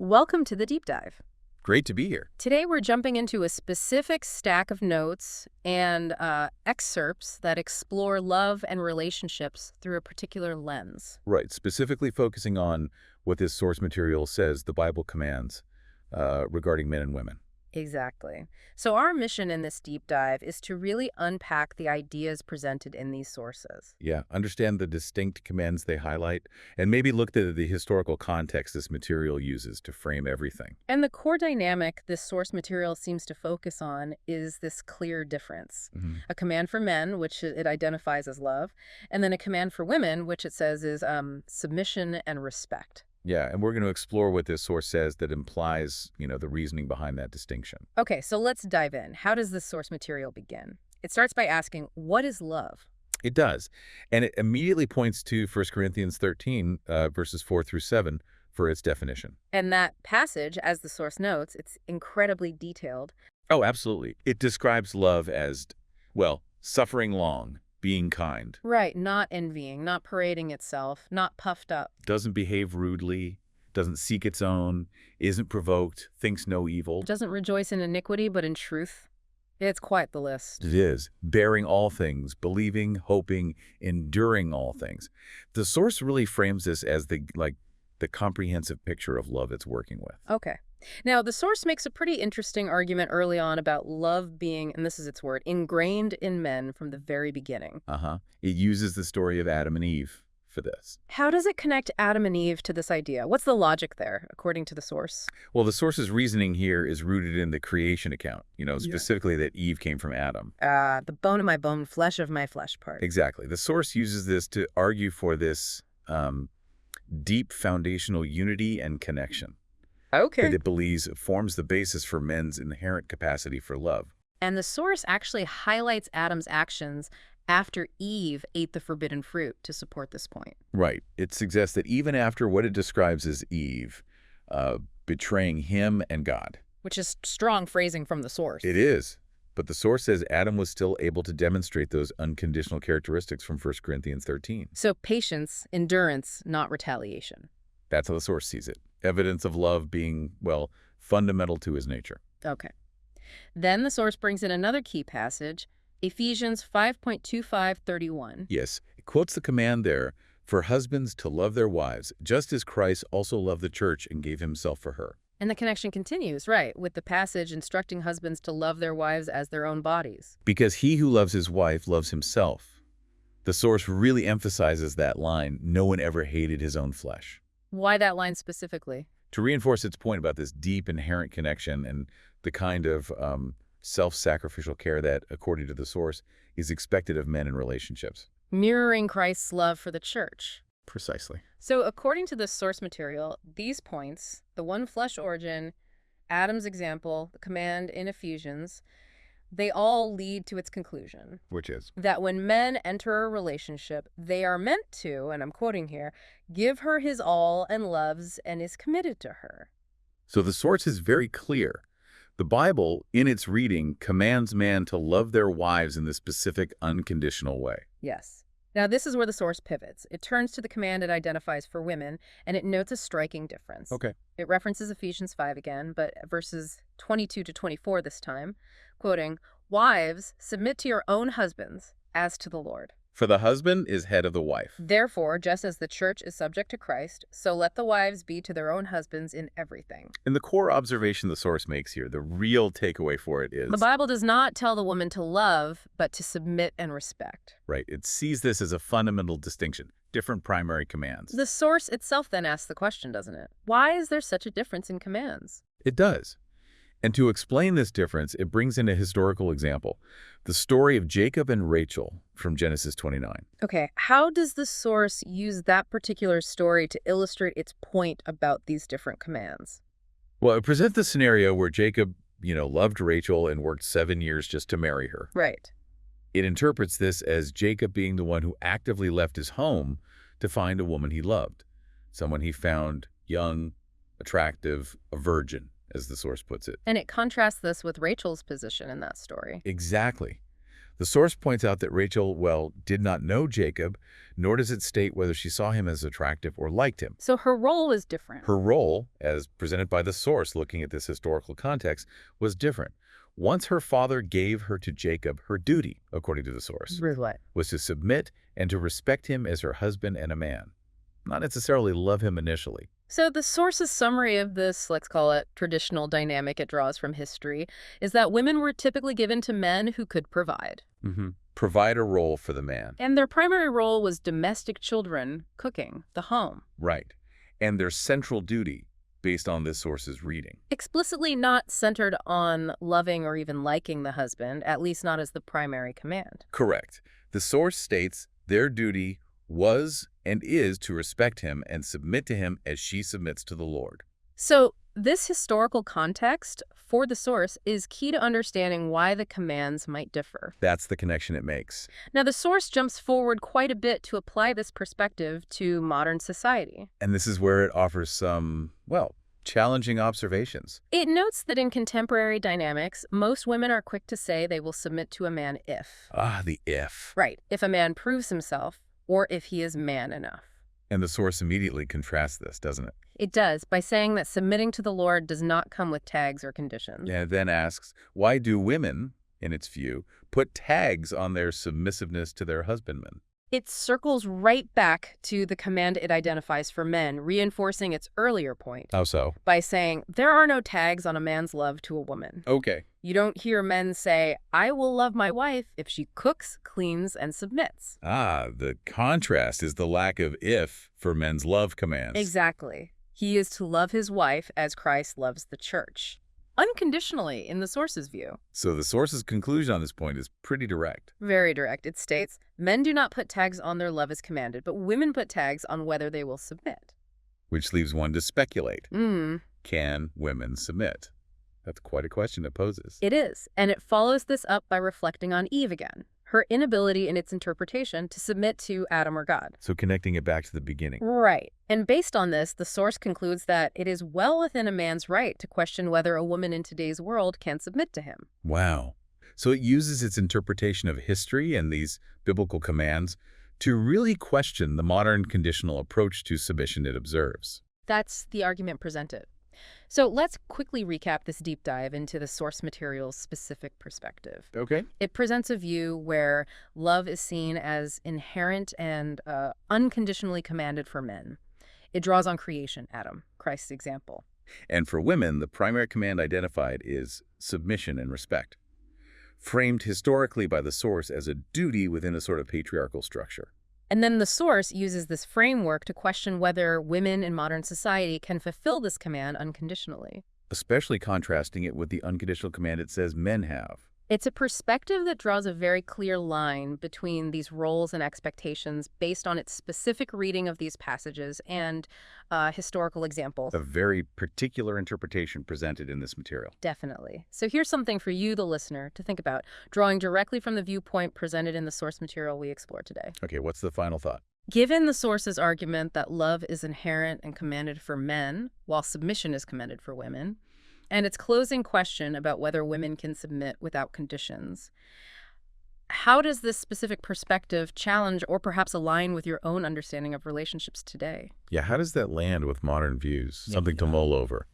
Welcome to the deep dive. Great to be here. Today we're jumping into a specific stack of notes and excerpts that explore love and relationships through a particular lens. Right, specifically focusing on what this source material says the Bible commands regarding men and women. Exactly. So our mission in this deep dive is to really unpack the ideas presented in these sources. Yeah, understand the distinct commands they highlight, and maybe look at the historical context this material uses to frame everything. And the core dynamic this source material seems to focus on is this clear difference. A command for men, which it identifies as love, and then a command for women, which it says is submission and respect. Yeah, and we're going to explore what this source says that implies, the reasoning behind that distinction. Okay, so let's dive in. How does this source material begin? It starts by asking, what is love? It does, and it immediately points to 1 Corinthians 13, verses 4 through 7 for its definition. And that passage, as the source notes, it's incredibly detailed. Oh, absolutely. It describes love as, suffering long, being kind. Right, not envying, not parading itself, not puffed up. Doesn't behave rudely, doesn't seek its own, isn't provoked, thinks no evil. Doesn't rejoice in iniquity, but in truth. It's quite the list. It is. Bearing all things, believing, hoping, enduring all things. The source really frames this as the comprehensive picture of love it's working with. Okay. Now, the source makes a pretty interesting argument early on about love being, and this is its word, ingrained in men from the very beginning. It uses the story of Adam and Eve for this. How does it connect Adam and Eve to this idea? What's the logic there, according to the source? Well, the source's reasoning here is rooted in the creation account, specifically that Eve came from Adam. The bone of my bone, flesh of my flesh part. Exactly. The source uses this to argue for this deep foundational unity and connection. Okay. That it believes forms the basis for men's inherent capacity for love. And the source actually highlights Adam's actions after Eve ate the forbidden fruit to support this point. Right. It suggests that even after what it describes as Eve betraying him and God. Which is strong phrasing from the source. It is. But the source says Adam was still able to demonstrate those unconditional characteristics from 1 Corinthians 13. So patience, endurance, not retaliation. That's how the source sees it. Evidence of love being, fundamental to his nature. Okay. Then the source brings in another key passage, Ephesians 5.25:31. Yes, it quotes the command there for husbands to love their wives, just as Christ also loved the church and gave himself for her. And the connection continues, right, with the passage instructing husbands to love their wives as their own bodies. Because he who loves his wife loves himself. The source really emphasizes that line, no one ever hated his own flesh. Why that line specifically? To reinforce its point about this deep inherent connection and the kind of self-sacrificial care that, according to the source, is expected of men in relationships. Mirroring Christ's love for the church. Precisely. So according to the source material, these points, the one flesh origin, Adam's example, the command in Ephesians, they all lead to its conclusion. Which is? That when men enter a relationship, they are meant to, and I'm quoting here, give her his all and loves and is committed to her. So the source is very clear. The Bible, in its reading, commands man to love their wives in this specific unconditional way. Yes. Now, this is where the source pivots. It turns to the command it identifies for women, and it notes a striking difference. Okay. It references Ephesians 5 again, but verses 22 to 24 this time, quoting, "Wives, submit to your own husbands as to the Lord. For the husband is head of the wife." Therefore, just as the church is subject to Christ, so let the wives be to their own husbands in everything. And the core observation the source makes here, the real takeaway for it is... The Bible does not tell the woman to love, but to submit and respect. Right. It sees this as a fundamental distinction, different primary commands. The source itself then asks the question, doesn't it? Why is there such a difference in commands? It does. And to explain this difference, it brings in a historical example, the story of Jacob and Rachel from Genesis 29. Okay, how does the source use that particular story to illustrate its point about these different commands? Well, it presents the scenario where Jacob, loved Rachel and worked 7 years just to marry her. Right. It interprets this as Jacob being the one who actively left his home to find a woman he loved, someone he found young, attractive, a virgin, as the source puts it. And it contrasts this with Rachel's position in that story. Exactly. The source points out that Rachel, well, did not know Jacob, nor does it state whether she saw him as attractive or liked him. So her role is different. Her role, as presented by the source looking at this historical context, was different. Once her father gave her to Jacob, her duty, according to the source, What? was to submit and to respect him as her husband and a man, not necessarily love him initially. So the source's summary of this, let's call it traditional dynamic it draws from history, is that women were typically given to men who could provide. Provide a role for the man. And their primary role was domestic children, cooking, the home. Right. And their central duty, based on this source's reading. Explicitly not centered on loving or even liking the husband, at least not as the primary command. Correct. The source states their duty was and is to respect him and submit to him as she submits to the Lord. So this historical context for the source is key to understanding why the commands might differ. That's the connection it makes. Now, the source jumps forward quite a bit to apply this perspective to modern society. And this is where it offers some, well, challenging observations. It notes that in contemporary dynamics, most women are quick to say they will submit to a man if. Ah, the if. Right, if a man proves himself, or if he is man enough. And the source immediately contrasts this, doesn't it? It does, by saying that submitting to the Lord does not come with tags or conditions. And it then asks, why do women, in its view, put tags on their submissiveness to their husbandmen? It circles right back to the command it identifies for men, reinforcing its earlier point. How so? By saying, there are no tags on a man's love to a woman. Okay. You don't hear men say, I will love my wife if she cooks, cleans, and submits. Ah, the contrast is the lack of if for men's love commands. Exactly. He is to love his wife as Christ loves the church. Unconditionally, in the source's view. So the source's conclusion on this point is pretty direct. Very direct. It states, men do not put tags on their love as commanded, but women put tags on whether they will submit. Which leaves one to speculate. Can women submit? That's quite a question it poses. It is, and it follows this up by reflecting on Eve again, her inability in its interpretation to submit to Adam or God. So connecting it back to the beginning. Right. And based on this, the source concludes that it is well within a man's right to question whether a woman in today's world can submit to him. Wow. So it uses its interpretation of history and these biblical commands to really question the modern conditional approach to submission it observes. That's the argument presented. So let's quickly recap this deep dive into the source material's specific perspective. Okay. It presents a view where love is seen as inherent and unconditionally commanded for men. It draws on creation, Adam, Christ's example. And for women, the primary command identified is submission and respect, framed historically by the source as a duty within a sort of patriarchal structure. And then the source uses this framework to question whether women in modern society can fulfill this command unconditionally. Especially contrasting it with the unconditional command it says men have. It's a perspective that draws a very clear line between these roles and expectations based on its specific reading of these passages and historical examples. A very particular interpretation presented in this material. Definitely. So here's something for you, the listener, to think about, drawing directly from the viewpoint presented in the source material we explored today. Okay, what's the final thought? Given the source's argument that love is inherent and commanded for men, while submission is commanded for women, and its closing question about whether women can submit without conditions, how does this specific perspective challenge or perhaps align with your own understanding of relationships today? Yeah, how does that land with modern views? Something to mull over.